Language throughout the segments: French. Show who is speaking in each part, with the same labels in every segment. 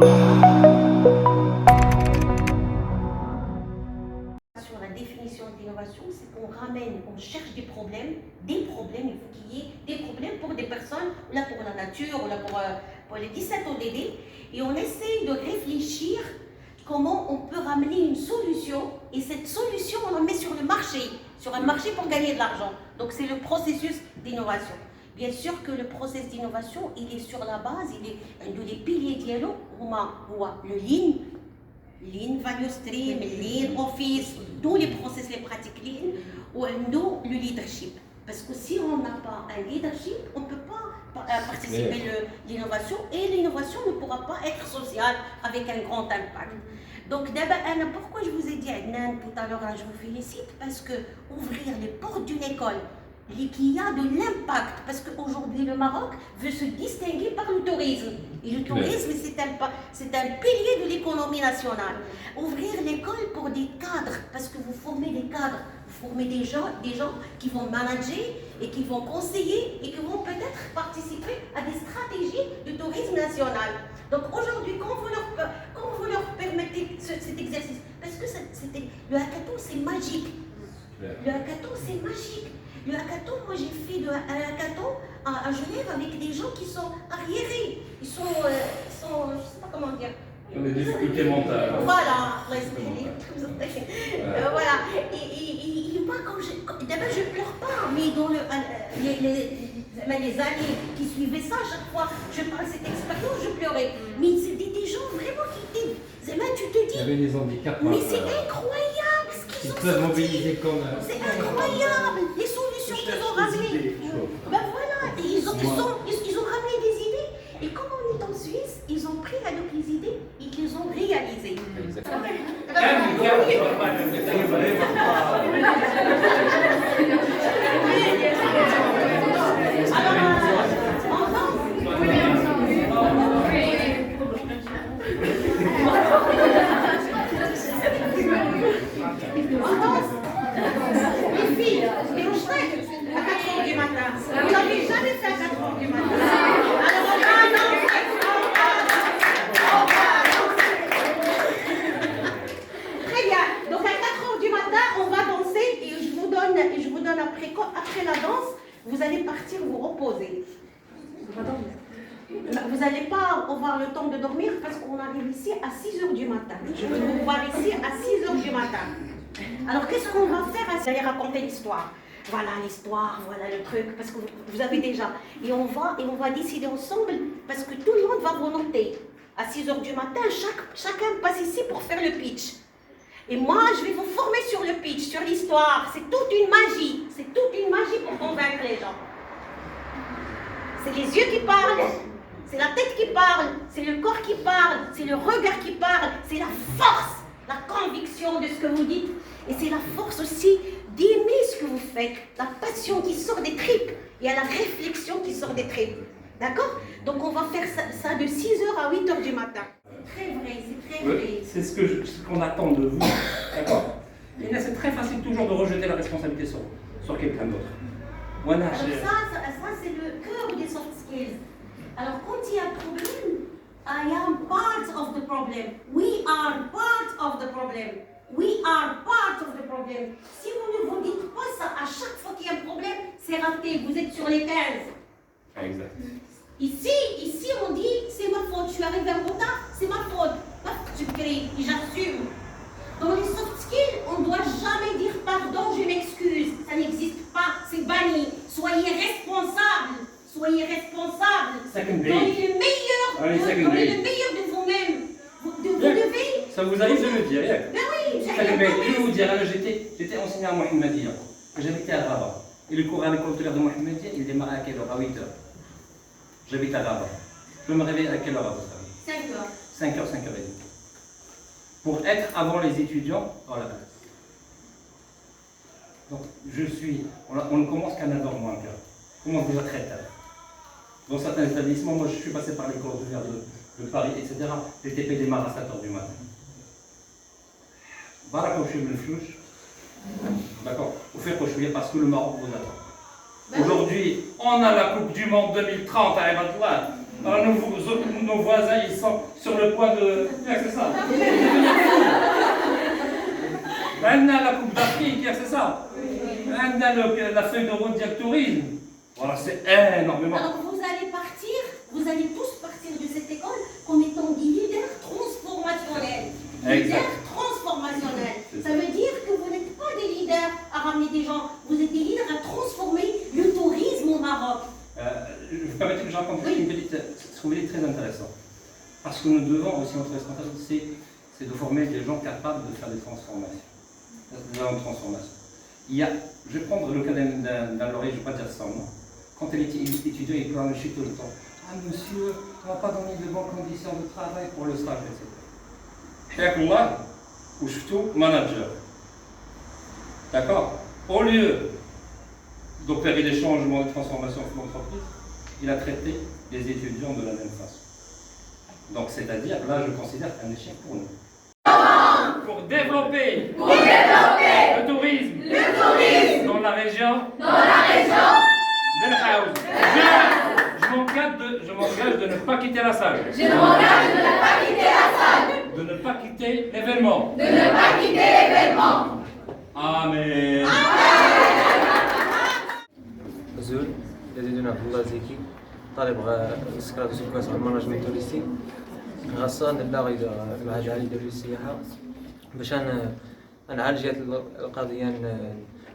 Speaker 1: Sur la définition d'innovation, c'est qu'on ramène, on cherche des problèmes, il faut qu'il y ait des problèmes pour des personnes, ou là pour la nature, ou là pour les 17 ODD, et on essaye de réfléchir comment on peut ramener une solution, et cette solution, on la met sur un marché pour gagner de l'argent. Donc c'est le processus d'innovation. Bien sûr que le processus d'innovation, il est sur la base, il est un des piliers dialogue, le Lean Value Stream, Lean Office, tous les process, les pratiques Lean, ou le leadership. Parce que si on n'a pas un leadership, on ne peut pas participer à l'innovation, et l'innovation ne pourra pas être sociale avec un grand impact. Donc d'abord, pourquoi je vous ai dit Adnan tout à l'heure, je vous félicite, parce que ouvrir les portes d'une école qu'il y a de l'impact, parce qu'aujourd'hui le Maroc veut se distinguer par le tourisme. Et le tourisme, c'est un pilier de l'économie nationale. Ouvrir l'école pour des cadres, parce que vous formez des cadres, vous formez des gens qui vont manager et qui vont conseiller et qui vont peut-être participer à des stratégies de tourisme national. Donc aujourd'hui, quand vous leur permettez cet exercice, parce que le hackathon, c'est magique. Le hackathon, c'est magique. Le hackathon, moi j'ai fait un hackathon à Genève avec des gens qui sont arriérés. Ils sont je ne sais pas comment dire.
Speaker 2: Ils ont des difficultés mentales.
Speaker 1: Voilà, voilà. Et moi, d'abord je ne pleure pas, mais dans les années qui suivaient ça, à chaque fois je parlais de cette expérience, je pleurais. Mais c'était des gens vraiment qui étaient. Tu te dis.
Speaker 2: Il y avait des handicaps.
Speaker 1: Mais c'est incroyable ce qu'ils ont
Speaker 2: peuvent mobiliser quand même.
Speaker 1: C'est incroyable les solutions qu'ils ont ramenées. Ben voilà, ils ont ramené des idées. Et comme on est en Suisse, ils ont pris avec les idées et ils les ont réalisées. Les filles, et on se à 4 h du matin. Vous n'avez jamais fait à 4 h du matin. Alors on va Très bien. Donc à 4 h du matin, on va danser et je vous donne après la danse, vous allez partir vous reposer. Vous n'allez pas avoir le temps de dormir parce qu'on arrive ici à 6 h du matin. Je vais vous voir ici à 6 h du matin. Alors qu'est-ce qu'on va faire? Vous allez raconter l'histoire. Voilà l'histoire, voilà le truc, parce que vous avez déjà. Et on va décider ensemble, parce que tout le monde va volonter. À 6 h du matin, chacun passe ici pour faire le pitch. Et moi, je vais vous former sur le pitch, sur l'histoire. C'est toute une magie. C'est toute une magie pour convaincre les gens. C'est les yeux qui parlent, c'est la tête qui parle, c'est le corps qui parle, c'est le regard qui parle, c'est la force, la conviction de ce que vous dites. Et c'est la force aussi d'aimer ce que vous faites, la passion qui sort des tripes. Il y a la réflexion qui sort des tripes. D'accord? Donc on va faire ça de 6 h à 8 h du matin. Très vrai, c'est très vrai.
Speaker 2: C'est ce qu'on attend de vous. D'accord? Et là, c'est très facile toujours de rejeter la responsabilité sur quelqu'un d'autre.
Speaker 1: Alors ça c'est le cœur des soft skills. Alors quand il y a un problème, I am part of the problem. We are part of the problem. We are part of the problem. Si vous ne vous dites pas ça à chaque fois qu'il y a un problème, c'est raté. Vous êtes sur les 15.
Speaker 2: Exact.
Speaker 1: Ici on dit c'est ma faute. Je suis arrivé en retard, c'est ma faute. Je crie et j'assume. Dans les soft skills, on ne doit jamais dire pardon, je m'excuse. Ça n'existe pas, c'est banni. Soyez responsables. Soyez responsables. Donnez le meilleur de vous-même. Vous devez.
Speaker 2: Ça vous arrive de le dire,
Speaker 1: Ben oui,
Speaker 2: je vais vous dire, j'étais enseignant à Mohamedia. J'habitais à Rabat. Et le cours à l'école de Mohamedia, il démarrait à quelle heure? À 8 h. J'habite à Rabat. Je me réveille à quelle heure à votre avis?
Speaker 1: 5 h.
Speaker 2: 5 h, 5 h 30. Pour être avant les étudiants, voilà. Donc, on ne commence qu'à 9 h moins quart. On commence déjà très tard. Dans certains établissements, moi je suis passé par l'école de Paris, etc. Les TP démarrent à 7 h du matin. D'accord? Vous faites cochouiller parce que le Maroc vous attend. Aujourd'hui, on a la Coupe du Monde 2030 à Ibadallah. Alors nos voisins, ils sont sur le point de... C'est ça. On a la Coupe d'Afrique, c'est ça. On a la feuille de route du tourisme. Voilà, c'est énormément.
Speaker 1: Alors vous allez tous partir de cette école comme étant des leaders transformationnels. Leaders transformationnels. Ça veut dire que vous n'êtes pas des leaders à ramener des gens, vous êtes des leaders à transformer le tourisme au Maroc.
Speaker 2: Vous permettez que je raconte une petite... Ce que vous dites très intéressant. Parce que nous devons aussi, notre responsabilité, c'est de former des gens capables de faire des transformations. Je vais prendre le cas d'un laurier, je ne vais pas dire ça, non. Quand elle était étudiant, il pleurnichait tout le temps. Ah monsieur, on ne va pas donner de bonnes conditions de travail pour le stage, etc. Et avec moi, où je suis tout manager. D'accord. Au lieu d'opérer des changements de transformation dans l'entreprise, il a traité les étudiants de la même façon. Donc c'est-à-dire, là je considère un échec pour nous. Pour développer le tourisme dans la région d'El Haouz. Je m'engage de ne pas quitter la salle. De ne pas quitter l'événement. Amen.
Speaker 3: زول يزيدنا عبد الله زكي طالب سكرات وسكاس على المانجمنت توريستي خاصة نبلاغي المعهد العالي للدولة السياحة باش نعالج هاد القضية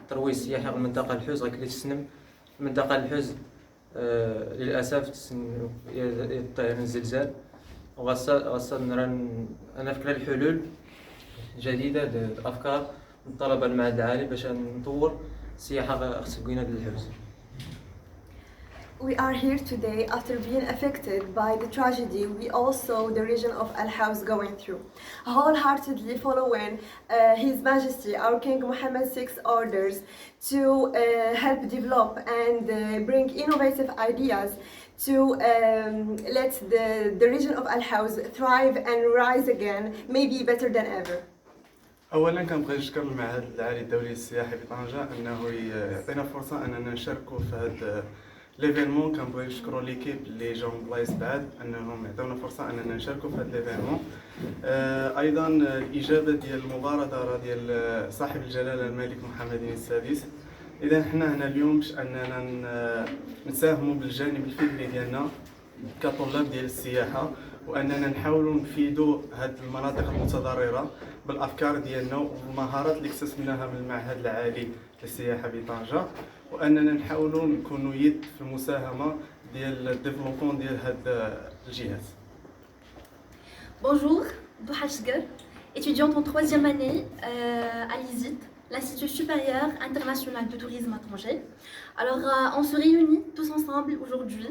Speaker 3: ترويج السياحي في المنطقة الحوز غير كلي تسنم المنطقة الحوز للأسف يطير الزلزال وغاصة أنا فكرة الحلول جديدة الأفكار من طلبة المعهد العالي باش نطور السياحة خص كوينة للحوز.
Speaker 4: We are here today after being affected by the tragedy we all saw the region of Al Haouz going through, wholeheartedly following His Majesty our King Mohammed VI's orders to help develop and bring innovative ideas to let the region of Al Haouz thrive and rise again, maybe better than ever.
Speaker 5: اولا كنبغي نشكر المعهد العالي الدولي للسياحه بطنجه انه يعطينا فرصه اننا نشاركوا في هذا ليفينمون. كنبغي نشكروا ليكيب اللي جاو من بلايص بعاد انهم يعطيونا فرصه اننا نشاركوا في هذا ليفينمون. ايضا الاجابه ديال المبادره ديال صاحب الجلاله الملك محمد السادس. اذا حنا هنا اليوم باش اننا نساهموا بالجانب الفكري ديالنا كطلاب ديال السياحه، واننا نحاولوا نفيدوا هذه المناطق المتضرره بالافكار ديالنا والمهارات اللي اكتسبناها من المعهد العالي للسياحه بطنجه، واننا نحاولوا نكونوا يد في المساهمه ديال الديفلوبمون ديال هاد الجهات.
Speaker 6: Bonjour, Douha Chgar, étudiante en 3e année à l'ISIT, l'Institut supérieur international de tourisme à Tanger. Alors on se réunit tous ensemble aujourd'hui,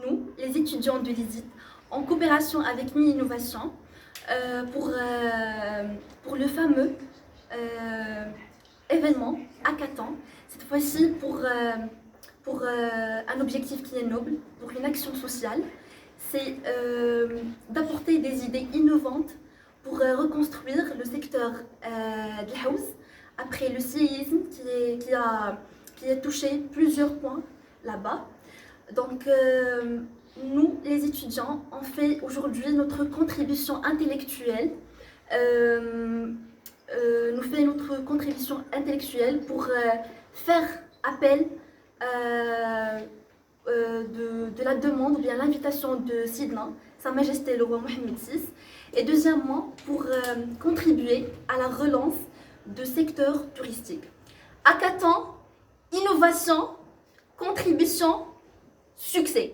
Speaker 6: nous, les étudiants de l'ISIT, en coopération avec Mi Innovation, pour le fameux événement Hackathon, cette fois-ci pour un objectif qui est noble, pour une action sociale. C'est d'apporter des idées innovantes pour reconstruire le secteur de Haouz après le séisme qui a touché plusieurs points là-bas. Donc nous, les étudiants, on fait aujourd'hui notre contribution intellectuelle. Nous faisons notre contribution intellectuelle pour faire appel de la demande ou bien l'invitation de Sidna, Sa Majesté le roi Mohammed VI, et deuxièmement pour contribuer à la relance de secteurs touristiques. Hackathon, innovation, contribution, succès.